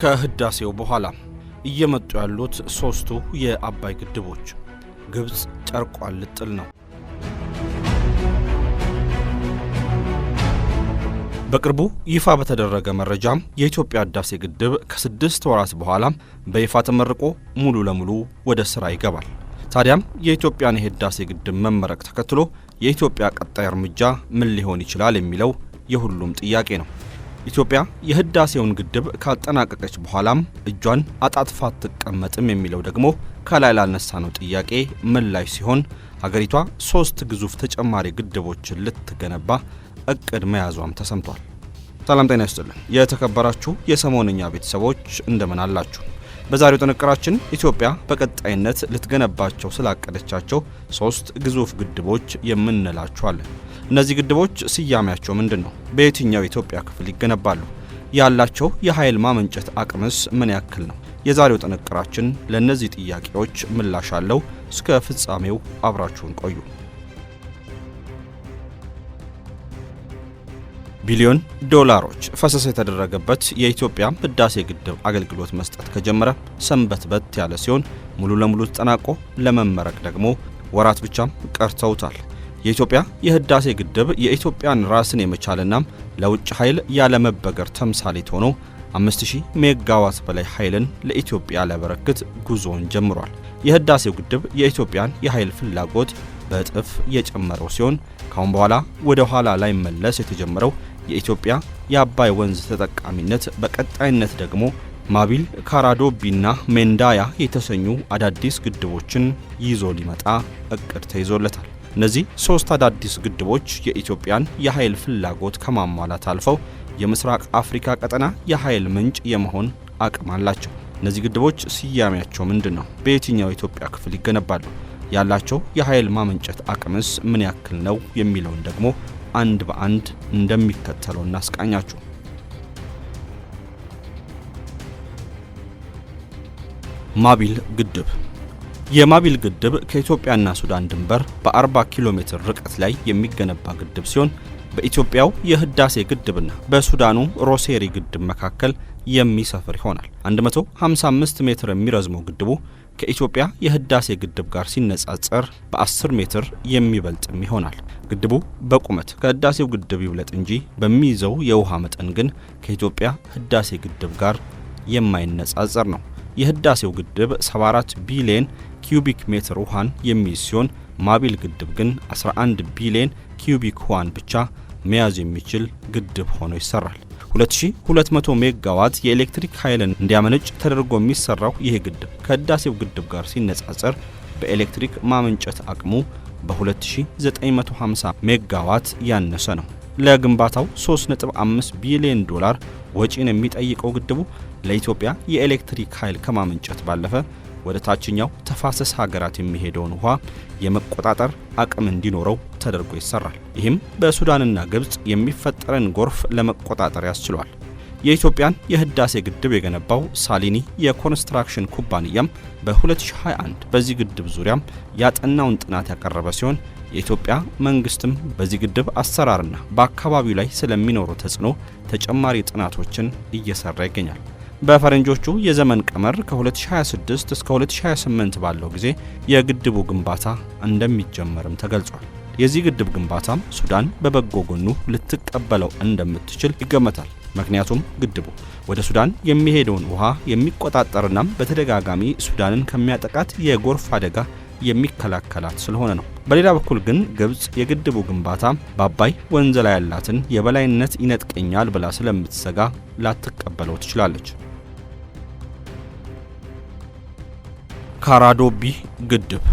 ከህዳሴው በኋላ እየመጡ ያሉት ሶስቱ የአባይ ግድቦች ግብጽ ጨርቋን ልጥል ነው። በቅርቡ ይፋ በተደረገ መረጃም የኢትዮጵያ ህዳሴ ግድብ ከ6 ወራት በኋላ በይፋ ተመርቆ ሙሉ ለሙሉ ወደ ስራ ይገባል። ታዲያም የኢትዮጵያን የህዳሴ ግድብ መመረቅ ተከትሎ የኢትዮጵያ ቀጣይ እርምጃ ምን ሊሆን ይችላል የሚለው የሁሉም ጥያቄ ነው። ኢትዮጵያ የህዳሴውን ግድብ ካጠናቀቀች በኋላም እጇን አጣጥፋ አትቀመጥም የሚለው ደግሞ ከላይ ላነሳነው ጥያቄ ምላሽ ሲሆን ሀገሪቷ 3 ግዙፍ ተጨማሪ ግድቦችን ልትገነባ እቅድ መያዟም ተሰምቷል። ሰላም ጤና ይስጥልን የተከበራችሁ የሰሞንኛ ቤተሰቦች እንደምን አላችሁ? በዛሬው ጥንቅራችን ኢትዮጵያ በቀጣይነት ልትገነባቸው ስላቀደቻቸው 3 ግዙፍ ግድቦች የምንላቸዋለን። እነዚህ ግድቦች ስያሜያቸው ምንድነው? በየትኛው የኢትዮጵያ ክፍል ይገነባሉ? ያላቸው የኃይል ማመንጨት አቅምስ ምን ያክል ነው? የዛሬው ጥንቅራችን ለእነዚህ ጥያቄዎች ምላሽ አለው። እስከ ፍጻሜው አብራችሁን ቆዩ። ቢሊዮን ዶላሮች ፈሰስ የተደረገበት የኢትዮጵያ ህዳሴ ግድብ አገልግሎት መስጠት ከጀመረ ሰንበትበት ያለ ሲሆን ሙሉ ለሙሉ ተጠናቆ ለመመረቅ ደግሞ ወራት ብቻም ቀርተውታል። የኢትዮጵያ የህዳሴ ግድብ የኢትዮጵያን ራስን የመቻልና ለውጭ ኃይል ያለመበገር ተምሳሌት ሆኖ 5000 ሜጋዋት በላይ ኃይልን ለኢትዮጵያ ሊያበረክት ጉዞውን ጀምሯል። የህዳሴው ግድብ የኢትዮጵያን የኃይል ፍላጎት በእጥፍ የጨመረው ሲሆን ካሁን በኋላ ወደ ኋላ ላይ መለስ የተጀመረው የኢትዮጵያ የአባይ ወንዝ ተጠቃሚነት በቀጣይነት ደግሞ ማቢል፣ ካራዶቢና ሜንዳያ የተሰኙ አዳዲስ ግድቦችን ይዞ ሊመጣ እቅድ ተይዞለታል። እነዚህ 3 አዳዲስ ግድቦች የኢትዮጵያን የኃይል ፍላጎት ከማሟላት አልፈው የምስራቅ አፍሪካ ቀጠና የኃይል ምንጭ የመሆን አቅም አላቸው። እነዚህ ግድቦች ስያሜያቸው ምንድነው? በየትኛው የኢትዮጵያ ክፍል ይገነባሉ? ያላቸው የኃይል ማመንጨት አቅምስ ምን ያክል ነው የሚለውን ደግሞ አንድ በአንድ እንደሚከተለው እናስቃኛችሁ። ማቢል ግድብ። የማቢል ግድብ ከኢትዮጵያና ሱዳን ድንበር በ40 ኪሎ ሜትር ርቀት ላይ የሚገነባ ግድብ ሲሆን በኢትዮጵያው የህዳሴ ግድብና በሱዳኑ ሮሴሪ ግድብ መካከል የሚሰፍር ይሆናል። 155 ሜትር የሚረዝመው ግድቡ ከኢትዮጵያ የህዳሴ ግድብ ጋር ሲነጻጸር በ10 ሜትር የሚበልጥም ይሆናል። ግድቡ በቁመት ከህዳሴው ግድብ ይብለጥ እንጂ በሚይዘው የውሃ መጠን ግን ከኢትዮጵያ ህዳሴ ግድብ ጋር የማይነጻጸር ነው። የህዳሴው ግድብ 74 ቢሊዮን ኪዩቢክ ሜትር ውሃን የሚይዝ ሲሆን ማቢል ግድብ ግን 11 ቢሊዮን ኪዩቢክ ውሃን ብቻ መያዝ የሚችል ግድብ ሆኖ ይሰራል። 2200 ሜጋዋት የኤሌክትሪክ ኃይልን እንዲያመነጭ ተደርጎ የሚሰራው ይህ ግድብ ከህዳሴው ግድብ ጋር ሲነጻጸር በኤሌክትሪክ ማመንጨት አቅሙ በ2950 ሜጋዋት ያነሰ ነው። ለግንባታው 3.5 ቢሊዮን ዶላር ወጪን የሚጠይቀው ግድቡ ለኢትዮጵያ የኤሌክትሪክ ኃይል ከማመንጨት ባለፈ ወደ ታችኛው ተፋሰስ ሀገራት የሚሄደውን ውሃ የመቆጣጠር አቅም እንዲኖረው ተደርጎ ይሰራል። ይህም በሱዳንና ግብጽ የሚፈጠረን ጎርፍ ለመቆጣጠር ያስችሏል። የኢትዮጵያን የህዳሴ ግድብ የገነባው ሳሊኒ የኮንስትራክሽን ኩባንያም በ2021 በዚህ ግድብ ዙሪያም ያጠናውን ጥናት ያቀረበ ሲሆን የኢትዮጵያ መንግስትም በዚህ ግድብ አሰራርና በአካባቢው ላይ ስለሚኖረው ተጽዕኖ ተጨማሪ ጥናቶችን እየሰራ ይገኛል። በፈረንጆቹ የዘመን ቀመር ከ2026 እስከ 2028 ባለው ጊዜ የግድቡ ግንባታ እንደሚጀመርም ተገልጿል። የዚህ ግድብ ግንባታም ሱዳን በበጎ ጎኑ ልትቀበለው እንደምትችል ይገመታል። ምክንያቱም ግድቡ ወደ ሱዳን የሚሄደውን ውሃ የሚቆጣጠርና በተደጋጋሚ ሱዳንን ከሚያጠቃት የጎርፍ አደጋ የሚከላከላት ስለሆነ ነው። በሌላ በኩል ግን ግብጽ የግድቡ ግንባታ በአባይ ወንዝ ላይ ያላትን የበላይነት ይነጥቀኛል ብላ ስለምትሰጋ ላትቀበለው ትችላለች። ካራዶቢ ግድብ።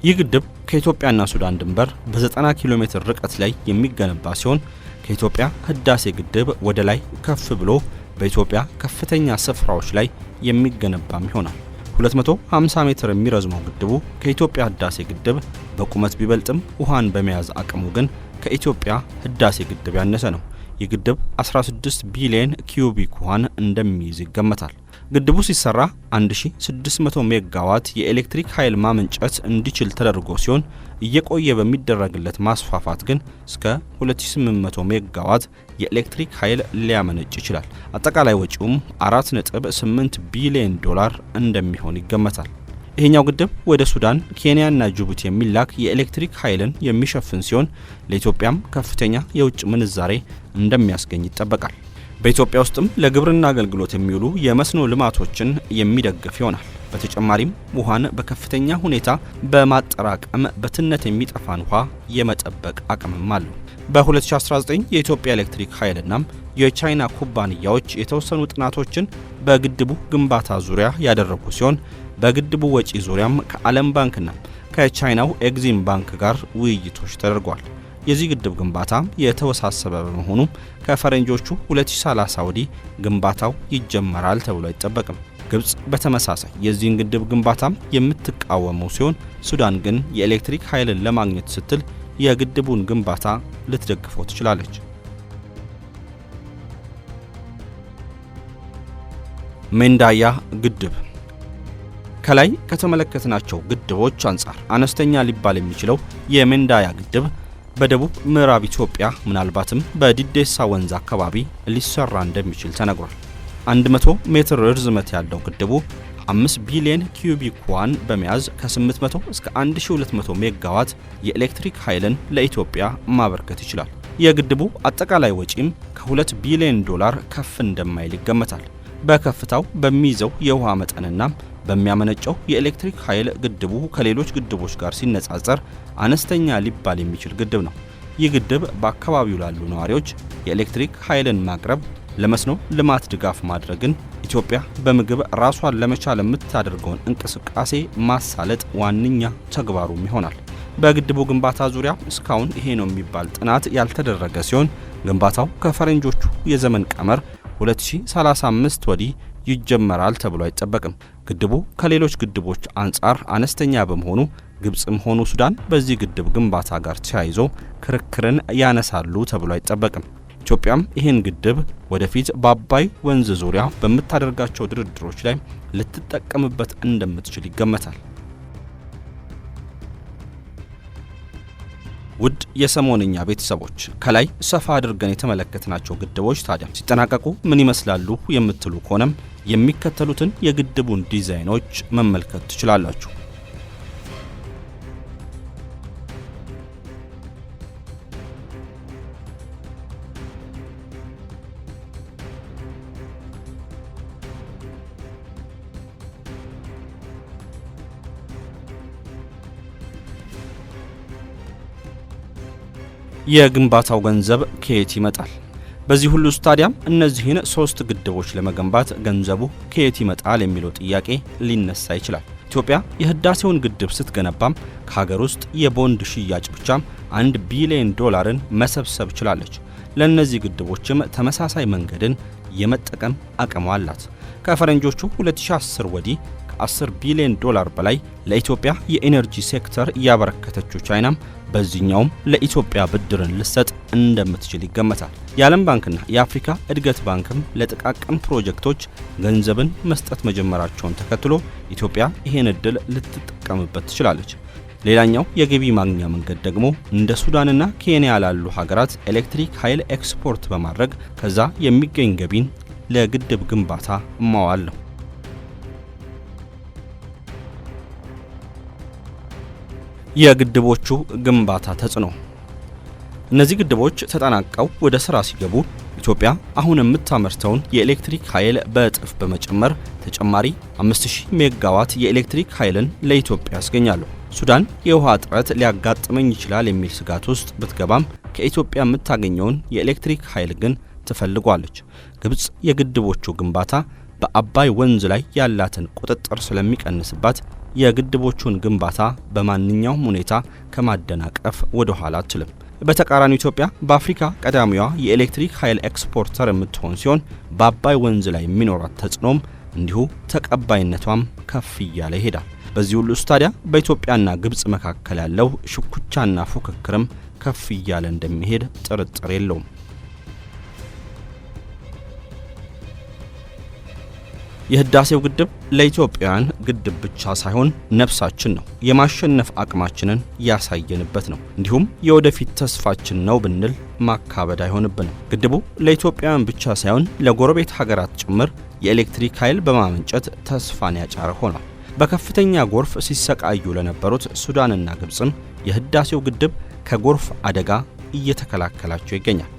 ይህ ግድብ ከኢትዮጵያና ሱዳን ድንበር በ90 ኪሎ ሜትር ርቀት ላይ የሚገነባ ሲሆን ከኢትዮጵያ ህዳሴ ግድብ ወደ ላይ ከፍ ብሎ በኢትዮጵያ ከፍተኛ ስፍራዎች ላይ የሚገነባም ይሆናል። 250 ሜትር የሚረዝመው ግድቡ ከኢትዮጵያ ህዳሴ ግድብ በቁመት ቢበልጥም ውሃን በመያዝ አቅሙ ግን ከኢትዮጵያ ህዳሴ ግድብ ያነሰ ነው። ይህ ግድብ 16 ቢሊዮን ኪዩቢክ ውሃን እንደሚይዝ ይገመታል። ግድቡ ሲሰራ 1600 ሜጋዋት የኤሌክትሪክ ኃይል ማመንጨት እንዲችል ተደርጎ ሲሆን እየቆየ በሚደረግለት ማስፋፋት ግን እስከ 2800 ሜጋዋት የኤሌክትሪክ ኃይል ሊያመነጭ ይችላል። አጠቃላይ ወጪውም 4.8 ቢሊዮን ዶላር እንደሚሆን ይገመታል። ይሄኛው ግድብ ወደ ሱዳን፣ ኬንያና ጅቡቲ የሚላክ የኤሌክትሪክ ኃይልን የሚሸፍን ሲሆን ለኢትዮጵያም ከፍተኛ የውጭ ምንዛሬ እንደሚያስገኝ ይጠበቃል። በኢትዮጵያ ውስጥም ለግብርና አገልግሎት የሚውሉ የመስኖ ልማቶችን የሚደግፍ ይሆናል። በተጨማሪም ውሃን በከፍተኛ ሁኔታ በማጠራቀም በትነት የሚጠፋን ውሃ የመጠበቅ አቅምም አለው። በ2019 የኢትዮጵያ ኤሌክትሪክ ኃይልና የቻይና ኩባንያዎች የተወሰኑ ጥናቶችን በግድቡ ግንባታ ዙሪያ ያደረጉ ሲሆን በግድቡ ወጪ ዙሪያም ከዓለም ባንክና ከቻይናው ኤግዚም ባንክ ጋር ውይይቶች ተደርጓል። የዚህ ግድብ ግንባታ የተወሳሰበ በመሆኑ ከፈረንጆቹ 2030 ወዲህ ግንባታው ይጀመራል ተብሎ አይጠበቅም። ግብጽ በተመሳሳይ የዚህን ግድብ ግንባታም የምትቃወመው ሲሆን ሱዳን ግን የኤሌክትሪክ ኃይልን ለማግኘት ስትል የግድቡን ግንባታ ልትደግፈው ትችላለች። ሜንዳያ ግድብ ከላይ ከተመለከትናቸው ግድቦች አንጻር አነስተኛ ሊባል የሚችለው የሜንዳያ ግድብ በደቡብ ምዕራብ ኢትዮጵያ ምናልባትም በዲዴሳ ወንዝ አካባቢ ሊሰራ እንደሚችል ተነግሯል። 100 ሜትር ርዝመት ያለው ግድቡ 5 ቢሊዮን ኪዩቢክ ዋን በመያዝ ከ800 እስከ 1200 ሜጋዋት የኤሌክትሪክ ኃይልን ለኢትዮጵያ ማበርከት ይችላል። የግድቡ አጠቃላይ ወጪም ከ2 ቢሊዮን ዶላር ከፍ እንደማይል ይገመታል። በከፍታው በሚይዘው የውሃ መጠንና በሚያመነጨው የኤሌክትሪክ ኃይል ግድቡ ከሌሎች ግድቦች ጋር ሲነጻጸር አነስተኛ ሊባል የሚችል ግድብ ነው። ይህ ግድብ በአካባቢው ላሉ ነዋሪዎች የኤሌክትሪክ ኃይልን ማቅረብ፣ ለመስኖ ልማት ድጋፍ ማድረግን፣ ኢትዮጵያ በምግብ ራሷን ለመቻል የምታደርገውን እንቅስቃሴ ማሳለጥ ዋነኛ ተግባሩም ይሆናል። በግድቡ ግንባታ ዙሪያ እስካሁን ይሄ ነው የሚባል ጥናት ያልተደረገ ሲሆን ግንባታው ከፈረንጆቹ የዘመን ቀመር 2035 ወዲህ ይጀመራል ተብሎ አይጠበቅም። ግድቡ ከሌሎች ግድቦች አንጻር አነስተኛ በመሆኑ ግብጽም ሆኑ ሱዳን በዚህ ግድብ ግንባታ ጋር ተያይዞ ክርክርን ያነሳሉ ተብሎ አይጠበቅም። ኢትዮጵያም ይህን ግድብ ወደፊት በአባይ ወንዝ ዙሪያ በምታደርጋቸው ድርድሮች ላይ ልትጠቀምበት እንደምትችል ይገመታል። ውድ የሰሞንኛ ቤተሰቦች ከላይ ሰፋ አድርገን የተመለከትናቸው ግድቦች ታዲያ ሲጠናቀቁ ምን ይመስላሉ የምትሉ ከሆነም የሚከተሉትን የግድቡን ዲዛይኖች መመልከት ትችላላችሁ። የግንባታው ገንዘብ ከየት ይመጣል? በዚህ ሁሉ ስታዲያም እነዚህን 3 ግድቦች ለመገንባት ገንዘቡ ከየት ይመጣል የሚለው ጥያቄ ሊነሳ ይችላል። ኢትዮጵያ የህዳሴውን ግድብ ስትገነባም ከሀገር ውስጥ የቦንድ ሽያጭ ብቻም 1 ቢሊዮን ዶላርን መሰብሰብ ችላለች። ለእነዚህ ግድቦችም ተመሳሳይ መንገድን የመጠቀም አቅም አላት። ከፈረንጆቹ 2010 ወዲህ ከ10 ቢሊዮን ዶላር በላይ ለኢትዮጵያ የኤነርጂ ሴክተር ያበረከተችው ቻይናም በዚህኛውም ለኢትዮጵያ ብድርን ልሰጥ እንደምትችል ይገመታል። የዓለም ባንክና የአፍሪካ እድገት ባንክም ለጥቃቅን ፕሮጀክቶች ገንዘብን መስጠት መጀመራቸውን ተከትሎ ኢትዮጵያ ይሄን እድል ልትጠቀምበት ትችላለች። ሌላኛው የገቢ ማግኛ መንገድ ደግሞ እንደ ሱዳንና ኬንያ ላሉ ሀገራት ኤሌክትሪክ ኃይል ኤክስፖርት በማድረግ ከዛ የሚገኝ ገቢን ለግድብ ግንባታ ማዋል ነው። የግድቦቹ ግንባታ ተጽዕኖ። እነዚህ ግድቦች ተጠናቀው ወደ ስራ ሲገቡ ኢትዮጵያ አሁን የምታመርተውን የኤሌክትሪክ ኃይል በእጥፍ በመጨመር ተጨማሪ 5000 ሜጋዋት የኤሌክትሪክ ኃይልን ለኢትዮጵያ ያስገኛሉ። ሱዳን የውሃ እጥረት ሊያጋጥመኝ ይችላል የሚል ስጋት ውስጥ ብትገባም ከኢትዮጵያ የምታገኘውን የኤሌክትሪክ ኃይል ግን ትፈልጓለች። ግብጽ የግድቦቹ ግንባታ በአባይ ወንዝ ላይ ያላትን ቁጥጥር ስለሚቀንስባት የግድቦቹን ግንባታ በማንኛውም ሁኔታ ከማደናቀፍ ወደ ኋላ አትልም። በተቃራኒው ኢትዮጵያ በአፍሪካ ቀዳሚዋ የኤሌክትሪክ ኃይል ኤክስፖርተር የምትሆን ሲሆን በአባይ ወንዝ ላይ የሚኖራት ተጽዕኖም እንዲሁ ተቀባይነቷም ከፍ እያለ ይሄዳል። በዚህ ሁሉ ውስጥ ታዲያ በኢትዮጵያና ግብጽ መካከል ያለው ሽኩቻና ፉክክርም ከፍ እያለ እንደሚሄድ ጥርጥር የለውም። የህዳሴው ግድብ ለኢትዮጵያውያን ግድብ ብቻ ሳይሆን ነፍሳችን ነው፣ የማሸነፍ አቅማችንን ያሳየንበት ነው፣ እንዲሁም የወደፊት ተስፋችን ነው ብንል ማካበድ አይሆንብንም። ግድቡ ለኢትዮጵያውያን ብቻ ሳይሆን ለጎረቤት ሀገራት ጭምር የኤሌክትሪክ ኃይል በማመንጨት ተስፋን ያጫረ ሆኗል። በከፍተኛ ጎርፍ ሲሰቃዩ ለነበሩት ሱዳንና ግብፅም የህዳሴው ግድብ ከጎርፍ አደጋ እየተከላከላቸው ይገኛል።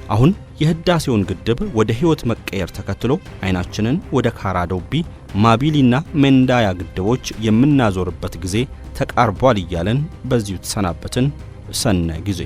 አሁን የህዳሴውን ግድብ ወደ ህይወት መቀየር ተከትሎ አይናችንን ወደ ካራዶቢ፣ ማቢሊና ሜንዳያ ግድቦች የምናዞርበት ጊዜ ተቃርቧል እያለን በዚሁ ተሰናበትን። ሰናይ ጊዜ።